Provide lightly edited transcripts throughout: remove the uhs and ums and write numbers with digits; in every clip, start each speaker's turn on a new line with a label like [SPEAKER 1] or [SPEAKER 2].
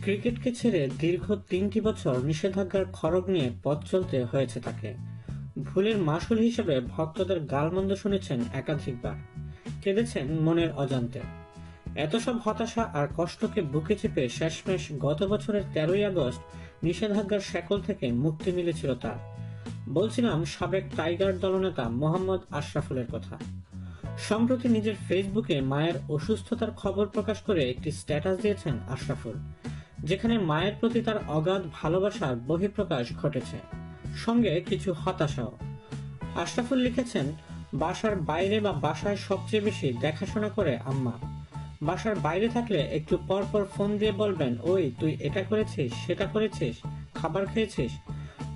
[SPEAKER 1] ক্রিকেটকে ছেড়ে দীর্ঘ ৩টি বছর নিষেধাজ্ঞার খড়গ নিয়ে পথ চলতে হয়েছে তাকে। ভুলের মাসুল হিসেবে ভক্তদের গালমন্দ শুনেছেন একাধিকবার, কেঁদেছেন মনের অজান্তে। এত সব হতাশা আর কষ্টকে বুকে চেপে শেষমেশ গত বছরের ১৩ই আগস্ট নিষেধাজ্ঞার শেকল থেকে মুক্তি মিলেছিল তার। বলছিলাম সাবেক টাইগার দলনেতা মোহাম্মদ আশরাফুলের কথা। সম্প্রতি নিজের ফেসবুকে মায়ের অসুস্থতার খবর প্রকাশ করে একটি স্ট্যাটাস দিয়েছেন আশরাফুল, যেখানে মায়ের প্রতি তার অগাধ ভালোবাসার বহিঃপ্রকাশ ঘটেছে, সঙ্গে কিছু হতাশাও। আশরাফুল লিখেছেন, বাসার বাইরে বা বাসায় সবচেয়ে বেশি দেখাশোনা করে আম্মা। বাসার বাইরে থাকলে একটু পর পর ফোন দিয়ে বলবেন, ওই তুই এটা করেছিস, সেটা করেছিস, খাবার খেয়েছিস।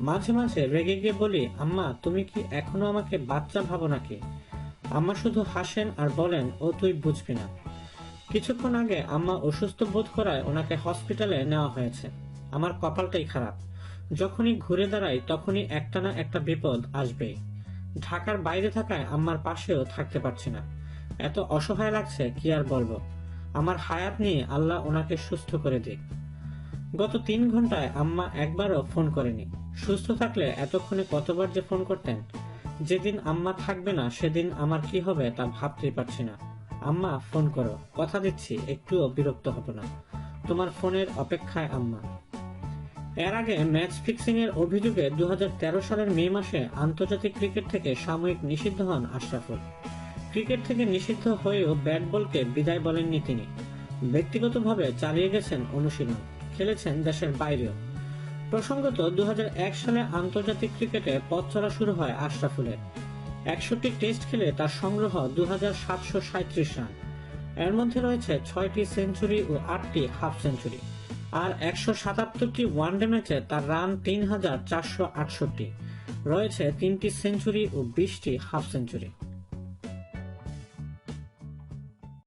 [SPEAKER 1] মাঝে মাঝে রেগে গিয়ে বলি, আম্মা তুমি কি এখনো আমাকে বাচ্চা ভাবো নাকি? আম্মা শুধু হাসেন আর বলেন, ও তুই বুঝবি না। কিছুক্ষণ আগে আম্মা অসুস্থ বোধ করায় ওনাকে হসপিটালে নেওয়া হয়েছে। আমার কপালটাই খারাপ, যখনই ঘুরে দাঁড়াই তখনই একটা না একটা বিপদ আসবেই। ঢাকার বাইরে থাকায় আম্মার পাশেও থাকতে পারছি না। এত অসহায় লাগছে, কি আর বলবো। আমার হায়াত নিয়ে আল্লাহ ওনাকে সুস্থ করে দিক। গত ৩ ঘন্টায় আম্মা একবারও ফোন করেনি। সুস্থ থাকলে এতক্ষণে কতবার যে ফোন করতেন। যেদিন আম্মা থাকবে না সেদিন আমার কি হবে তা ভাবতেই পারছি না। আম্মা ফোন করো, কথা দিচ্ছি একটুও বিরক্ত হব না। তোমার ফোনের অপেক্ষায় আম্মা। এর আগে ম্যাচ ফিক্সিং এর অভিযোগে ২০১৩ সালের মে মাসে আন্তর্জাতিক ক্রিকেট থেকে সাময়িক নিষিদ্ধ হন আশরাফুল। ক্রিকেট থেকে নিষিদ্ধ হয়েও ব্যাট বলকে বিদায় বলেননি তিনি। ব্যক্তিগতভাবে চালিয়ে গেছেন অনুশীলন, খেলেছেন দেশের বাইরেও। প্রসঙ্গত ২০০১ সালে আন্তর্জাতিক ক্রিকেটে পথ চলা শুরু হয় আশরাফুলের। ৬১ টেস্ট খেলে তার সংগ্রহ ২৭৩৭ রান। এর মধ্যে রয়েছে ৬টি সেঞ্চুরি ও ৮টি হাফ সেঞ্চুরি। আর ১৭৭টি ওয়ানডে ম্যাচে তার রান ৩৪৬৮। রয়েছে ৩টি সেঞ্চুরি ও ২০টি হাফ সেঞ্চুরি।